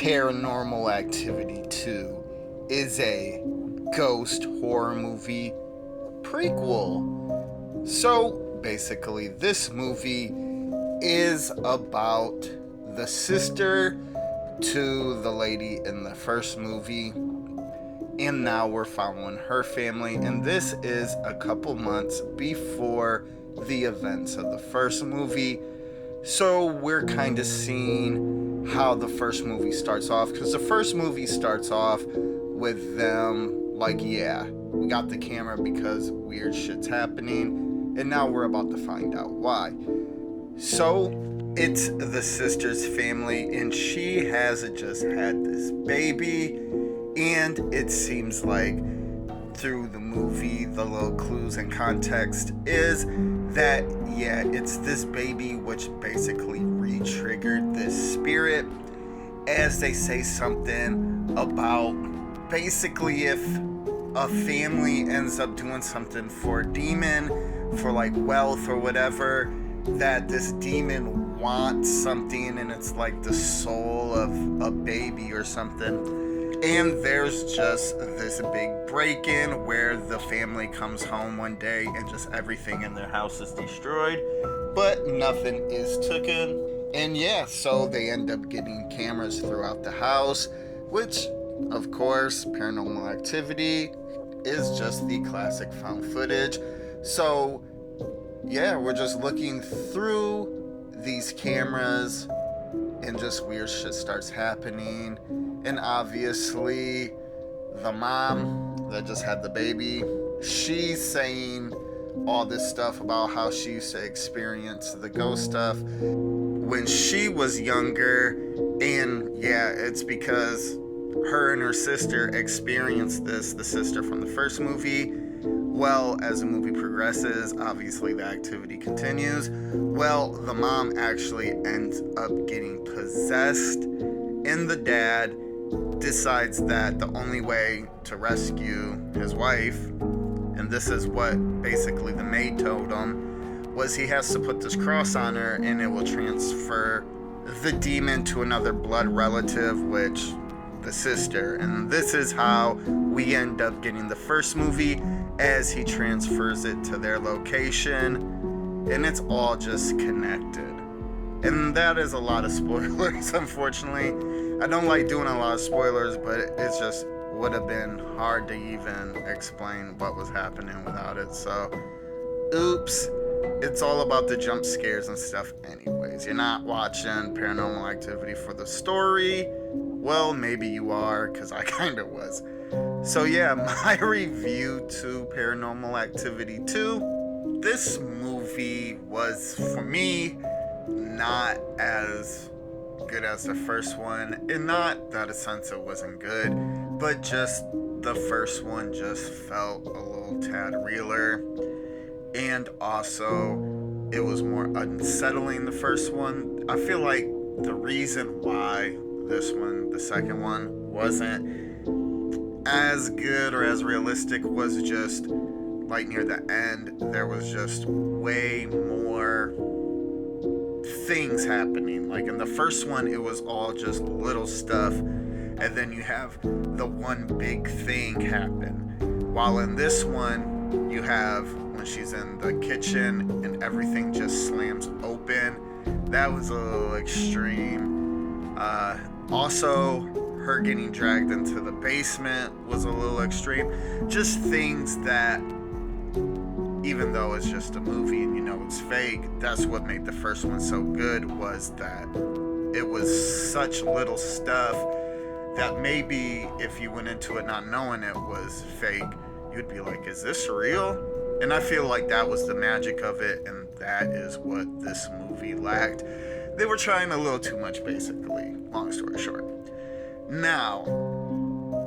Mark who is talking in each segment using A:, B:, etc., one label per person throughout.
A: Paranormal Activity 2 is a ghost horror movie prequel. So basically, this movie is about the sister to the lady in the first movie, and now we're following her family, and this is a couple months before the events of the first movie. So we're kind of seeing how the first movie starts off, because the first movie starts off with them like, yeah, we got the camera because weird shit's happening, and now we're about to find out why. So it's the sister's family, and she has just had this baby, and it seems like through the movie, the little clues and context is that, yeah, it's this baby which basically re-triggered this spirit, as they say something about basically if a family ends up doing something for a demon, for like wealth or whatever, that this demon wants something, and it's like the soul of a baby or something. And there's just this big break-in where the family comes home one day and just everything in their house is destroyed, but nothing is taken. And yeah, so they end up getting cameras throughout the house, which, of course, Paranormal Activity is just the classic found footage. So yeah, we're just looking through these cameras, and just weird shit starts happening. And obviously, the mom that just had the baby, she's saying all this stuff about how she used to experience the ghost stuff when she was younger. And yeah, it's because her and her sister experienced this, the sister from the first movie. Well, as the movie progresses, obviously the activity continues. Well, the mom actually ends up getting possessed, and the dad decides that the only way to rescue his wife, and this is what basically the maid told him, was he has to put this cross on her, and it will transfer the demon to another blood relative, which the sister. And this is how we end up getting the first movie, as he transfers it to their location, and it's all just connected. And that is a lot of spoilers, unfortunately. I don't like doing a lot of spoilers, but it's just would have been hard to even explain what was happening without it. So, oops. It's all about the jump scares and stuff anyways. You're not watching Paranormal Activity for the story. Well, maybe you are, because I kind of was. So yeah, my review to Paranormal Activity 2. This movie was, for me, not as good as the first one. And not that a sense it wasn't good, but just the first one just felt a little tad realer. And also, it was more unsettling, the first one. I feel like the reason why this one, the second one, wasn't as good or as realistic was just like near the end, there was just way more things happening. Like in the first one, it was all just little stuff, and then you have the one big thing happen. While in this one, you have when she's in the kitchen and everything just slams open. That was a little extreme. Also, her getting dragged into the basement was a little extreme. Just things that, even though it's just a movie and you know it's fake, that's what made the first one so good, was that it was such little stuff that maybe if you went into it not knowing it was fake, you'd be like, is this real? And I feel like that was the magic of it, and that is what this movie lacked. They were trying a little too much, basically, long story short. Now,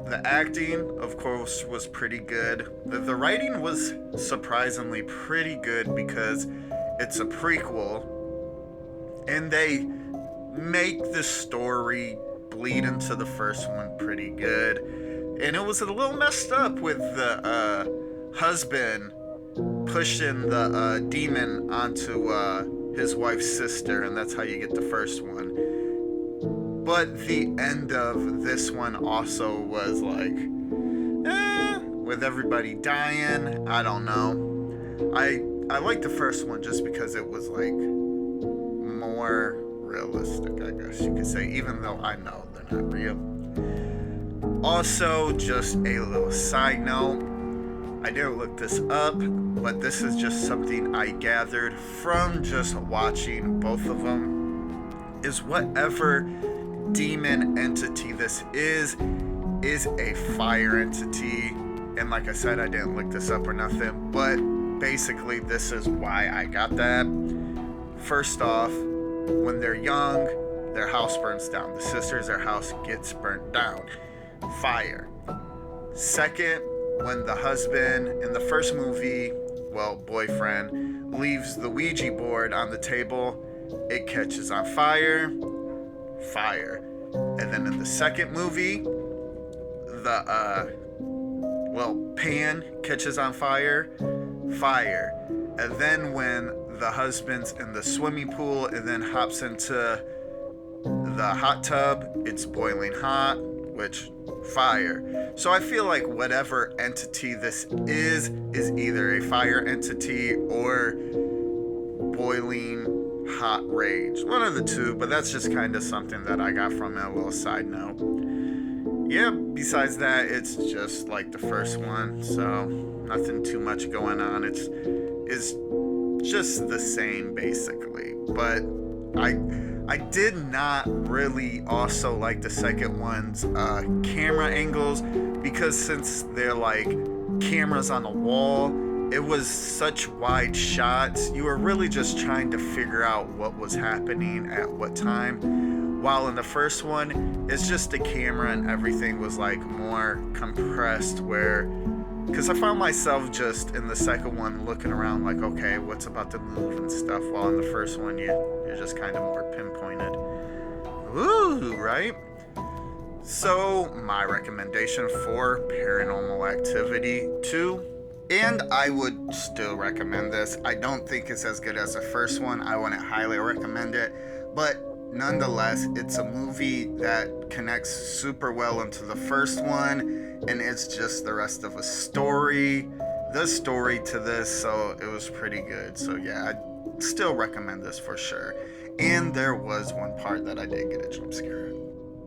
A: the acting, of course, was pretty good. The writing was surprisingly pretty good, because it's a prequel, and they make the story bleed into the first one pretty good. And it was a little messed up with the husband pushing the demon onto his wife's sister, and that's how you get the first one. But the end of this one also was like, with everybody dying, I don't know. I like the first one just because it was like more realistic, I guess you could say, even though I know they're not real. Also, just a little side note, I didn't look this up, but this is just something I gathered from just watching both of them, is whatever demon entity this is a fire entity. And like I said, I didn't look this up or nothing, but basically this is why I got that. First off, when they're young, their house burns down. The sisters, their house gets burnt down. Fire. Second, when the husband in the first movie, well, boyfriend, leaves the Ouija board on the table, it catches on fire. Fire. And then in the second movie, Pan catches on fire. Fire. And then when the husband's in the swimming pool and then hops into the hot tub, it's boiling hot, which fire. So I feel like whatever entity this is either a fire entity or boiling hot rage. One of the two, but that's just kind of something that I got from it, a little side note. Yeah, besides that, it's just like the first one, so nothing too much going on. It's just the same, basically. But I did not really also like the second one's camera angles, because since they're like cameras on the wall, it was such wide shots. You were really just trying to figure out what was happening at what time. While in the first one, it's just the camera and everything was like more compressed, because I found myself just in the second one looking around like, okay, what's about to move and stuff, while in the first one you're just kind of more pinpointed. Ooh, right? So my recommendation for Paranormal Activity 2, and I would still recommend this. I don't think it's as good as the first one. I wouldn't highly recommend it, but nonetheless, it's a movie that connects super well into the first one, and it's just the rest of the story to this, so it was pretty good. So yeah, I'd still recommend this for sure. And there was one part that I did get a jump scare.